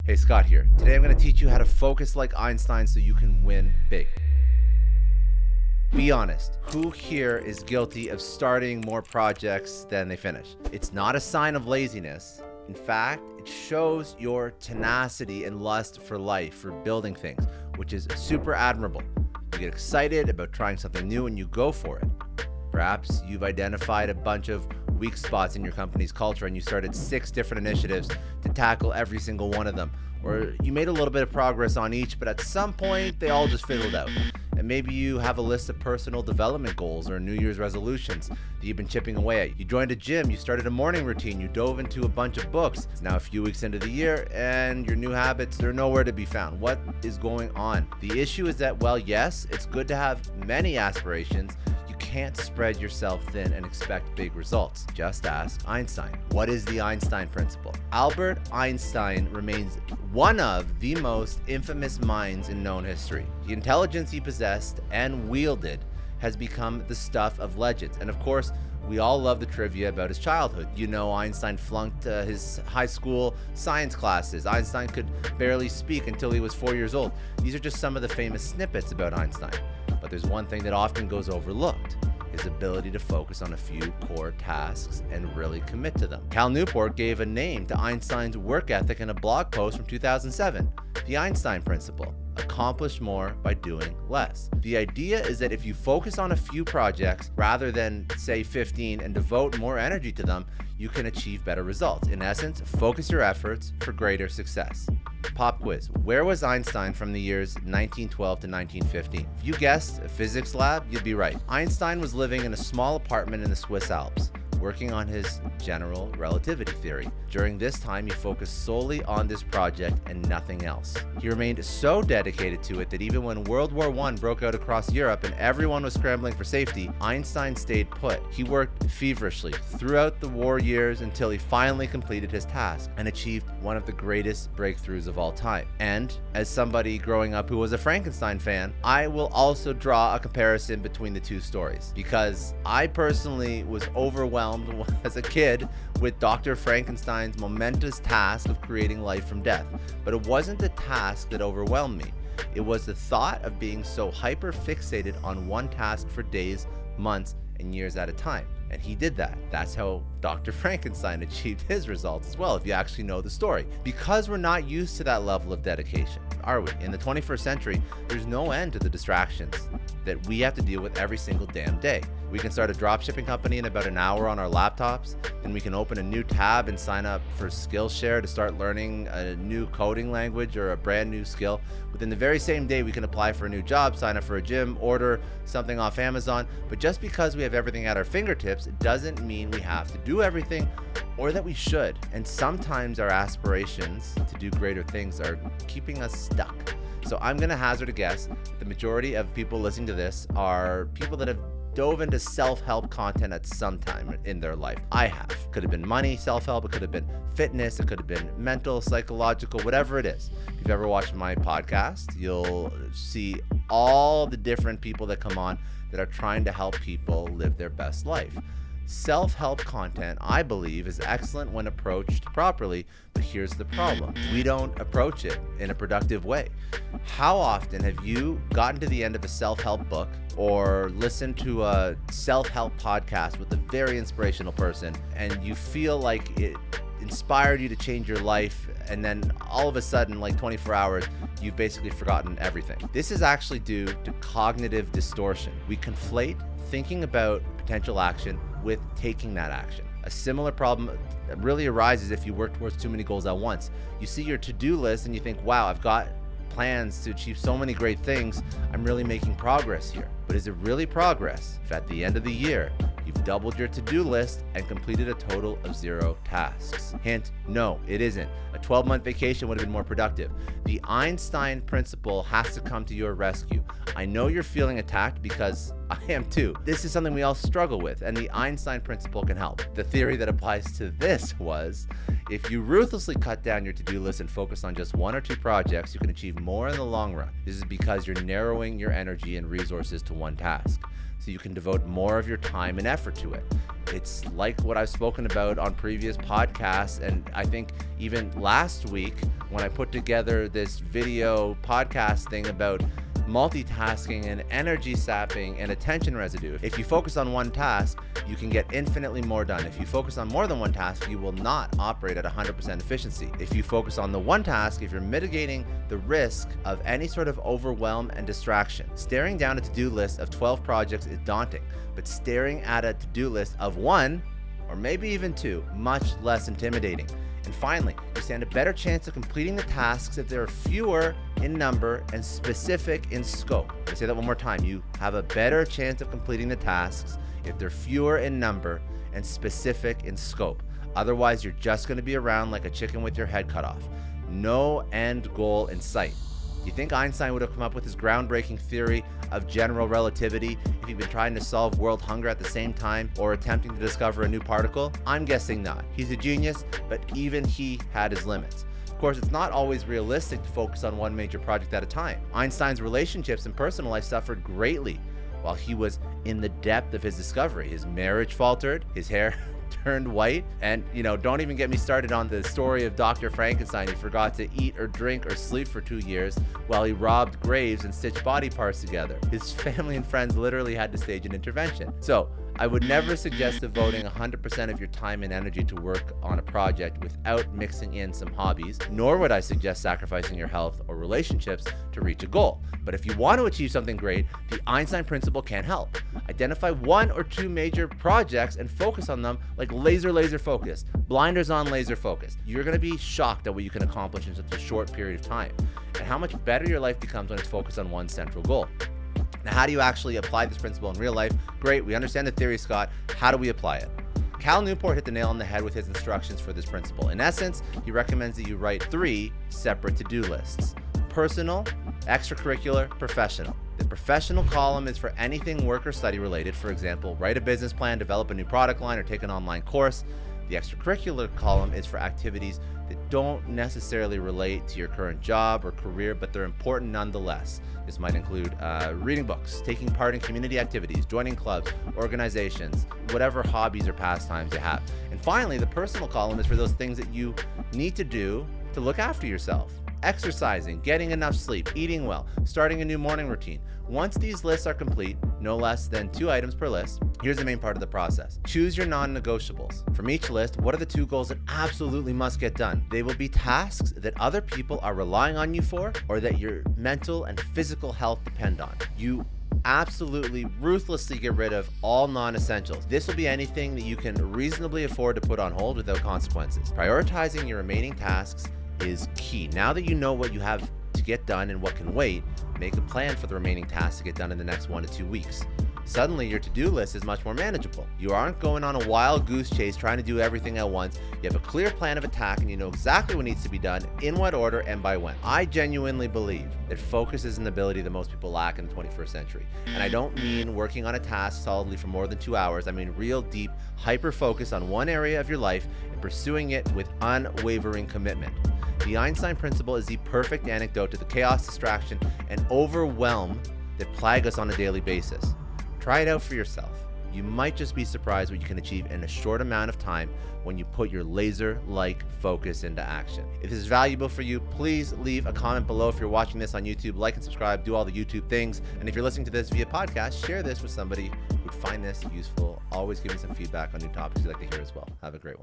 Hey, Scott here. Today I'm going to teach you how to focus like Einstein so you can win big. Be honest, who here is guilty of starting more projects than they finish? It's not a sign of laziness. In fact, it shows your tenacity and lust for life, for building things, which is super admirable. You get excited about trying something new and you go for it. Perhaps you've identified a bunch of weak spots in your company's culture and you started 6 different initiatives to tackle every single one of them. Or you made a little bit of progress on each, but at some point they all just fizzled out. And maybe you have a list of personal development goals or New Year's resolutions that you've been chipping away at. You joined a gym, you started a morning routine, you dove into a bunch of books. It's now a few weeks into the year and your new habits, they're nowhere to be found. What is going on? The issue is that, well, yes, it's good to have many aspirations. You can't spread yourself thin and expect big results. Just ask Einstein. What is the Einstein Principle? Albert Einstein remains one of the most infamous minds in known history. The intelligence he possessed and wielded has become the stuff of legends. And of course, we all love the trivia about his childhood. You know, Einstein flunked his high school science classes. Einstein could barely speak until he was 4 years old. These are just some of the famous snippets about Einstein. But there's one thing that often goes overlooked: his ability to focus on a few core tasks and really commit to them. Cal Newport gave a name to Einstein's work ethic in a blog post from 2007, the Einstein Principle: accomplish more by doing less. The idea is that if you focus on a few projects rather than, say, 15 and devote more energy to them, you can achieve better results. In essence, focus your efforts for greater success. Pop quiz. Where was Einstein from the years 1912 to 1915? If you guessed a physics lab, you'd be right. Einstein was living in a small apartment in the Swiss Alps, working on his general relativity theory. During this time, he focused solely on this project and nothing else. He remained so dedicated to it that even when World War I broke out across Europe and everyone was scrambling for safety, Einstein stayed put. He worked feverishly throughout the war years until he finally completed his task and achieved one of the greatest breakthroughs of all time. And as somebody growing up who was a Frankenstein fan, I will also draw a comparison between the two stories, because I personally was overwhelmed as a kid with Dr. Frankenstein's momentous task of creating life from death. But it wasn't the task that overwhelmed me. It was the thought of being so hyper fixated on one task for days, months, and years at a time. And he did that. That's how Dr. Frankenstein achieved his results as well, if you actually know the story. Because we're not used to that level of dedication, are we? In the 21st century, there's no end to the distractions that we have to deal with every single damn day. We can start a dropshipping company in about an hour on our laptops, and we can open a new tab and sign up for Skillshare to start learning a new coding language or a brand new skill. Within the very same day, we can apply for a new job, sign up for a gym, order something off Amazon. But just because we have everything at our fingertips, it doesn't mean we have to do everything, or that we should. And sometimes our aspirations to do greater things are keeping us stuck. So I'm going to hazard a guess: the majority of people listening to this are people that have dove into self-help content at some time in their life. I have. Could have been money, self-help, it could have been fitness, it could have been mental, psychological, whatever it is. If you've ever watched my podcast, you'll see all the different people that come on that are trying to help people live their best life. Self-help content, I believe, is excellent when approached properly, but here's the problem: we don't approach it in a productive way. How often have you gotten to the end of a self-help book or listened to a self-help podcast with a very inspirational person, and you feel like it inspired you to change your life, and then all of a sudden, like 24 hours, you've basically forgotten everything? This is actually due to cognitive distortion. We conflate thinking about potential action with taking that action. A similar problem really arises if you work towards too many goals at once. You see your to-do list and you think, wow, I've got plans to achieve so many great things. I'm really making progress here. But is it really progress if at the end of the year, you've doubled your to-do list and completed a total of 0 tasks? Hint, no, it isn't. A 12-month vacation would have been more productive. The Einstein Principle has to come to your rescue. I know you're feeling attacked, because I am too. This is something we all struggle with, and the Einstein Principle can help. The theory that applies to this was, If you ruthlessly cut down your to-do list and focus on just one or two projects, you can achieve more in the long run. This is because you're narrowing your energy and resources to one task, so you can devote more of your time and effort to it. It's like what I've spoken about on previous podcasts, and I think even last week when I put together this video podcast thing about multitasking and energy sapping and attention residue. If you focus on one task, you can get infinitely more done. If you focus on more than one task, you will not operate at 100% efficiency. If you focus on the one task, if you're mitigating the risk of any sort of overwhelm and distraction. Staring down a to-do list of 12 projects is daunting, but staring at a to-do list of one, or maybe even two, much less intimidating. And finally, you stand a better chance of completing the tasks if there are fewer in number and specific in scope. I'll say that one more time. You have a better chance of completing the tasks if they're fewer in number and specific in scope. Otherwise, you're just going to be around like a chicken with your head cut off. No end goal in sight. You think Einstein would have come up with his groundbreaking theory of general relativity if he'd been trying to solve world hunger at the same time or attempting to discover a new particle? I'm guessing not. He's a genius, but even he had his limits. Of course, it's not always realistic to focus on one major project at a time. Einstein's relationships and personal life suffered greatly while he was in the depth of his discovery. His marriage faltered, his hair turned white, and don't even get me started on the story of Dr. Frankenstein. He forgot to eat or drink or sleep for 2 years while he robbed graves and stitched body parts together. His family and friends literally had to stage an intervention. So I would never suggest devoting 100% of your time and energy to work on a project without mixing in some hobbies, nor would I suggest sacrificing your health or relationships to reach a goal. But if you want to achieve something great, the Einstein Principle can help. Identify one or two major projects and focus on them like laser focus, blinders on laser focus. You're going to be shocked at what you can accomplish in such a short period of time, and how much better your life becomes when it's focused on one central goal. Now, how do you actually apply this principle in real life? Great, we understand the theory, Scott. How do we apply it? Cal Newport hit the nail on the head with his instructions for this principle. In essence, he recommends that you write 3 separate to-do lists: personal, extracurricular, professional. The professional column is for anything work or study related. For example, write a business plan, develop a new product line, or take an online course. The extracurricular column is for activities that don't necessarily relate to your current job or career, but they're important nonetheless. This might include reading books, taking part in community activities, joining clubs, organizations, whatever hobbies or pastimes you have. And finally, the personal column is for those things that you need to do to look after yourself. Exercising, getting enough sleep, eating well, starting a new morning routine. Once these lists are complete, no less than 2 items per list, here's the main part of the process. Choose your non-negotiables. From each list, what are the 2 goals that absolutely must get done? They will be tasks that other people are relying on you for, or that your mental and physical health depend on. You absolutely ruthlessly get rid of all non-essentials. This will be anything that you can reasonably afford to put on hold without consequences. Prioritizing your remaining tasks is key. Now that you know what you have to get done and what can wait, make a plan for the remaining tasks to get done in the next 1 to 2 weeks. Suddenly, your to-do list is much more manageable. You aren't going on a wild goose chase trying to do everything at once. You have a clear plan of attack and you know exactly what needs to be done, in what order, and by when. I genuinely believe that focus is an ability that most people lack in the 21st century. And I don't mean working on a task solidly for more than 2 hours. I mean real deep, hyper-focus on one area of your life and pursuing it with unwavering commitment. The Einstein Principle is the perfect antidote to the chaos, distraction, and overwhelm that plague us on a daily basis. Try it out for yourself. You might just be surprised what you can achieve in a short amount of time when you put your laser-like focus into action. If this is valuable for you, please leave a comment below. If you're watching this on YouTube, like and subscribe, do all the YouTube things. And if you're listening to this via podcast, share this with somebody who would find this useful. Always give me some feedback on new topics you'd like to hear as well. Have a great one.